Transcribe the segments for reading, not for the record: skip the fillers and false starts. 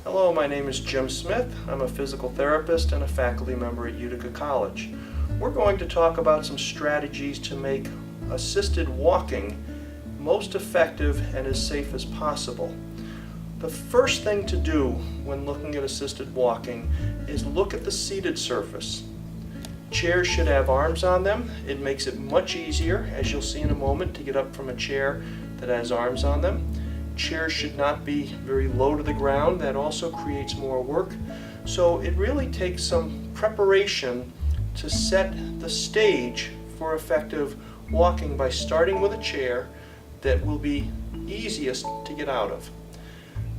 Hello, my name is Jim Smith. I'm a physical therapist and a faculty member at Utica College. We're going to talk about some strategies to make assisted walking most effective and as safe as possible. The first thing to do when looking at assisted walking is look at the seated surface. Chairs should have arms on them. It makes it much easier, as you'll see in a moment, to get up from a chair that has arms on them. Chairs should not be very low to the ground. That also creates more work. So it really takes some preparation to set the stage for effective walking by starting with a chair that will be easiest to get out of.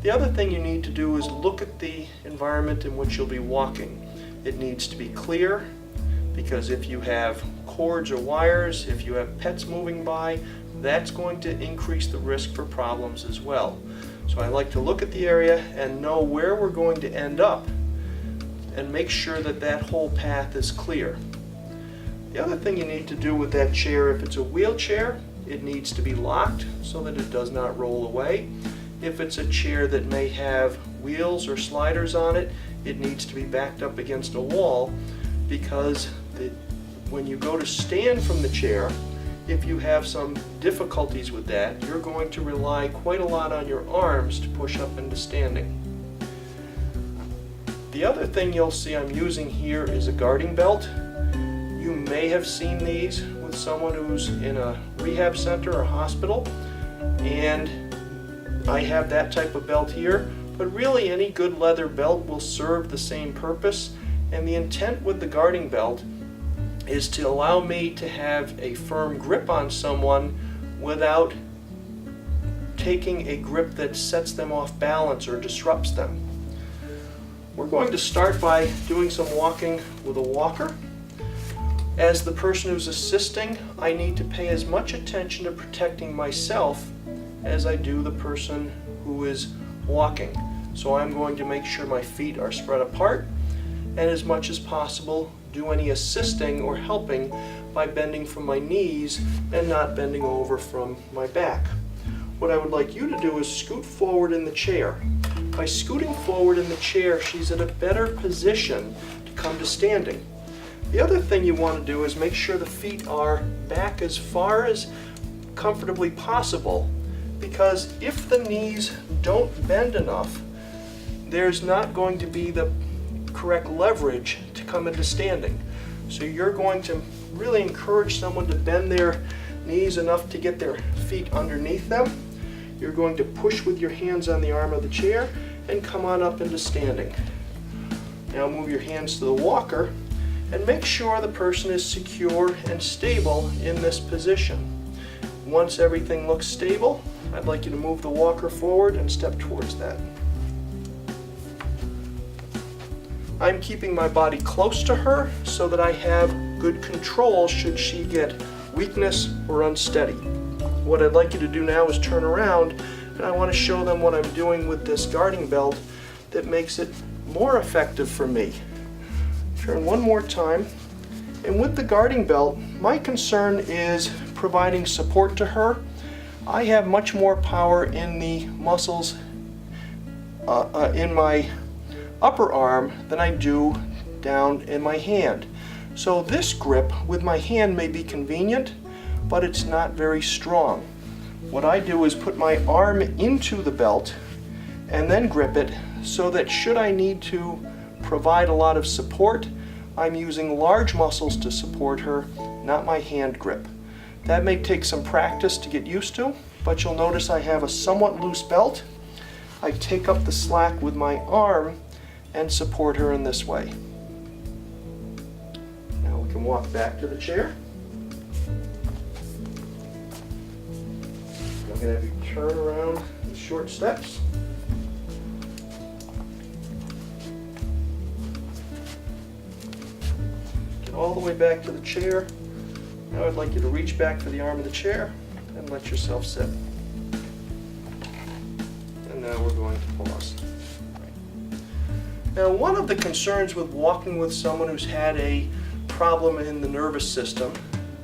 The other thing you need to do is look at the environment in which you'll be walking. It needs to be clear, because if you have cords or wires, if you have pets moving by, that's going to increase the risk for problems as well. So I like to look at the area and know where we're going to end up and make sure that that whole path is clear. The other thing you need to do with that chair, if it's a wheelchair, it needs to be locked so that it does not roll away. If it's a chair that may have wheels or sliders on it, it needs to be backed up against a wall, because when you go to stand from the chair, if you have some difficulties with that, you're going to rely quite a lot on your arms to push up into standing. The other thing you'll see I'm using here is a guarding belt. You may have seen these with someone who's in a rehab center or hospital, and I have that type of belt here, but really any good leather belt will serve the same purpose, and the intent with the guarding belt is to allow me to have a firm grip on someone without taking a grip that sets them off balance or disrupts them. We're going to start by doing some walking with a walker. As the person who's assisting, I need to pay as much attention to protecting myself as I do the person who is walking. So I'm going to make sure my feet are spread apart, and as much as possible do any assisting or helping by bending from my knees and not bending over from my back. What I would like you to do is scoot forward in the chair. By scooting forward in the chair, she's at a better position to come to standing. The other thing you want to do is make sure the feet are back as far as comfortably possible, because if the knees don't bend enough, there's not going to be the correct leverage to come into standing. So you're going to really encourage someone to bend their knees enough to get their feet underneath them. You're going to push with your hands on the arm of the chair and come on up into standing. Now move your hands to the walker and make sure the person is secure and stable in this position. Once everything looks stable, I'd like you to move the walker forward and step towards that. I'm keeping my body close to her so that I have good control should she get weakness or unsteady. What I'd like you to do now is turn around, and I want to show them what I'm doing with this guarding belt that makes it more effective for me. Turn one more time, and with the guarding belt, my concern is providing support to her. I have much more power in the muscles in my upper arm than I do down in my hand. So this grip with my hand may be convenient, but it's not very strong. What I do is put my arm into the belt and then grip it, so that should I need to provide a lot of support, I'm using large muscles to support her, not my hand grip. That may take some practice to get used to, but you'll notice I have a somewhat loose belt. I take up the slack with my arm and support her in this way. Now we can walk back to the chair. I'm going to have you turn around in short steps. Get all the way back to the chair. Now I'd like you to reach back for the arm of the chair and let yourself sit. And now we're going to pause. Now, one of the concerns with walking with someone who's had a problem in the nervous system,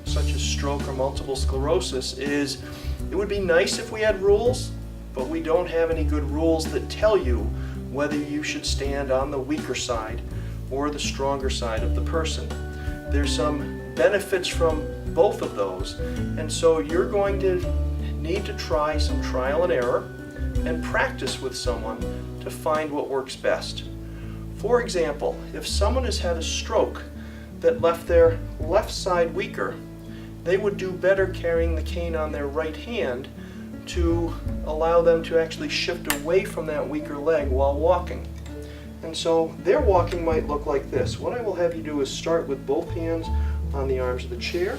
such as stroke or multiple sclerosis, is it would be nice if we had rules, but we don't have any good rules that tell you whether you should stand on the weaker side or the stronger side of the person. There's some benefits from both of those, and so you're going to need to try some trial and error and practice with someone to find what works best. For example, if someone has had a stroke that left their left side weaker, they would do better carrying the cane on their right hand to allow them to actually shift away from that weaker leg while walking. And so their walking might look like this. What I will have you do is start with both hands on the arms of the chair.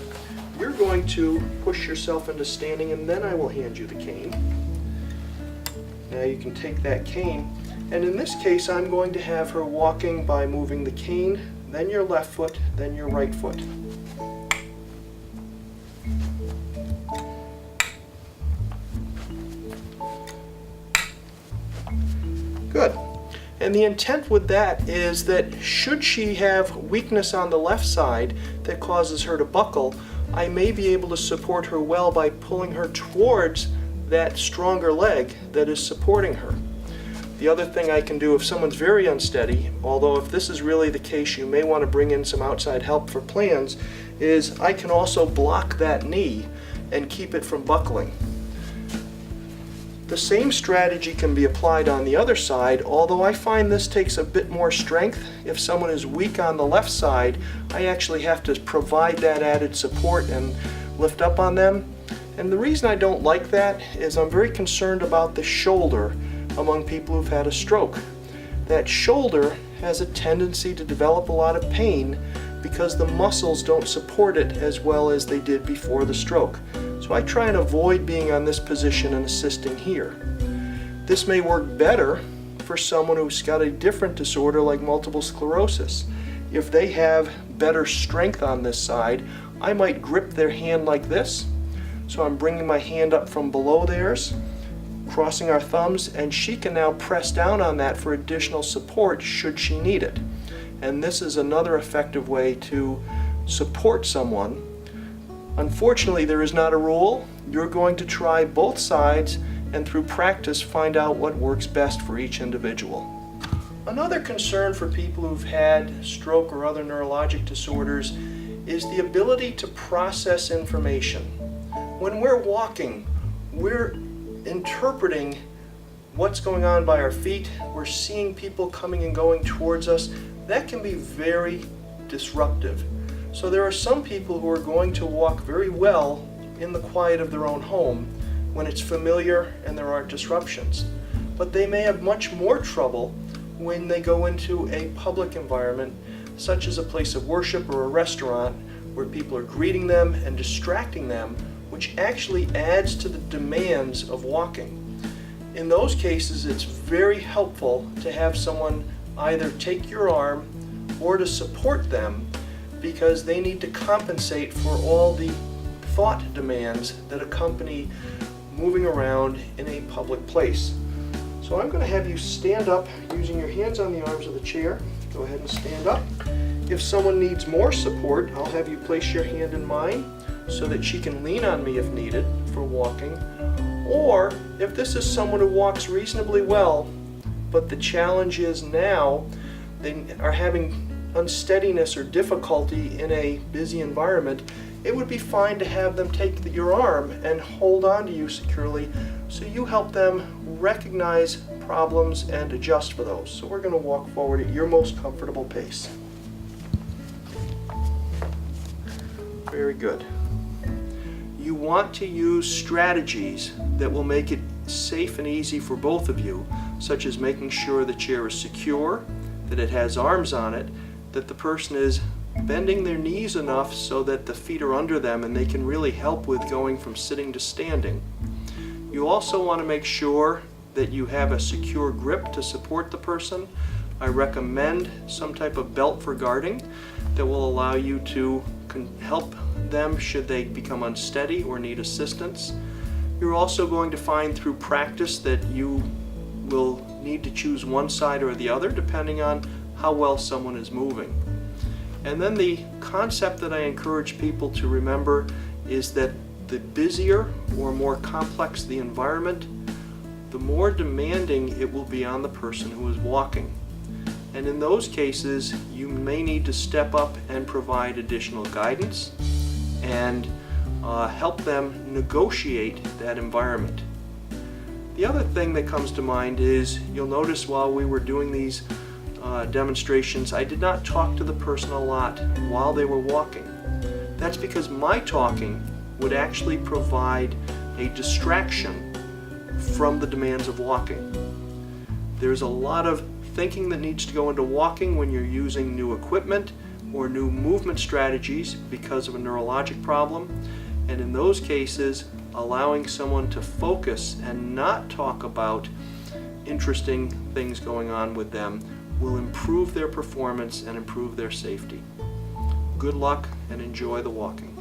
You're going to push yourself into standing, and then I will hand you the cane. Now you can take that cane, and in this case I'm going to have her walking by moving the cane, then your left foot, then your right foot. Good. And the intent with that is that should she have weakness on the left side that causes her to buckle, I may be able to support her well by pulling her towards that stronger leg that is supporting her. The other thing I can do if someone's very unsteady, although if this is really the case you may want to bring in some outside help for plans, is I can also block that knee and keep it from buckling. The same strategy can be applied on the other side, although I find this takes a bit more strength. If someone is weak on the left side, I actually have to provide that added support and lift up on them. And the reason I don't like that is I'm very concerned about the shoulder among people who've had a stroke. That shoulder has a tendency to develop a lot of pain because the muscles don't support it as well as they did before the stroke. So I try and avoid being on this position and assisting here. This may work better for someone who's got a different disorder like multiple sclerosis. If they have better strength on this side, I might grip their hand like this. So I'm bringing my hand up from below theirs, crossing our thumbs, and she can now press down on that for additional support should she need it. And this is another effective way to support someone. Unfortunately, there is not a rule. You're going to try both sides and through practice find out what works best for each individual. Another concern for people who've had stroke or other neurologic disorders is the ability to process information. When we're walking, we're interpreting what's going on by our feet. We're seeing people coming and going towards us. That can be very disruptive. So there are some people who are going to walk very well in the quiet of their own home when it's familiar and there aren't disruptions. But they may have much more trouble when they go into a public environment, such as a place of worship or a restaurant, where people are greeting them and distracting them, which actually adds to the demands of walking. In those cases, it's very helpful to have someone either take your arm or to support them, because they need to compensate for all the thought demands that accompany moving around in a public place. So I'm going to have you stand up using your hands on the arms of the chair. Go ahead and stand up. If someone needs more support, I'll have you place your hand in mine so that she can lean on me if needed for walking. Or if this is someone who walks reasonably well, but the challenge is now they are having unsteadiness or difficulty in a busy environment, it would be fine to have them take your arm and hold on to you securely so you help them recognize problems and adjust for those. So we're going to walk forward at your most comfortable pace. Very good. You want to use strategies that will make it safe and easy for both of you, such as making sure the chair is secure, that it has arms on it, that the person is bending their knees enough so that the feet are under them and they can really help with going from sitting to standing. You also want to make sure that you have a secure grip to support the person. I recommend some type of belt for guarding that will allow you to help them should they become unsteady or need assistance. You're also going to find through practice that you will need to choose one side or the other depending on how well someone is moving. And then the concept that I encourage people to remember is that the busier or more complex the environment, the more demanding it will be on the person who is walking. And in those cases, you may need to step up and provide additional guidance and help them negotiate that environment. The other thing that comes to mind is, you'll notice while we were doing these demonstrations, I did not talk to the person a lot while they were walking. That's because my talking would actually provide a distraction from the demands of walking. There's a lot of thinking that needs to go into walking when you're using new equipment or new movement strategies because of a neurologic problem, and in those cases, allowing someone to focus and not talk about interesting things going on with them will improve their performance and improve their safety. Good luck and enjoy the walking.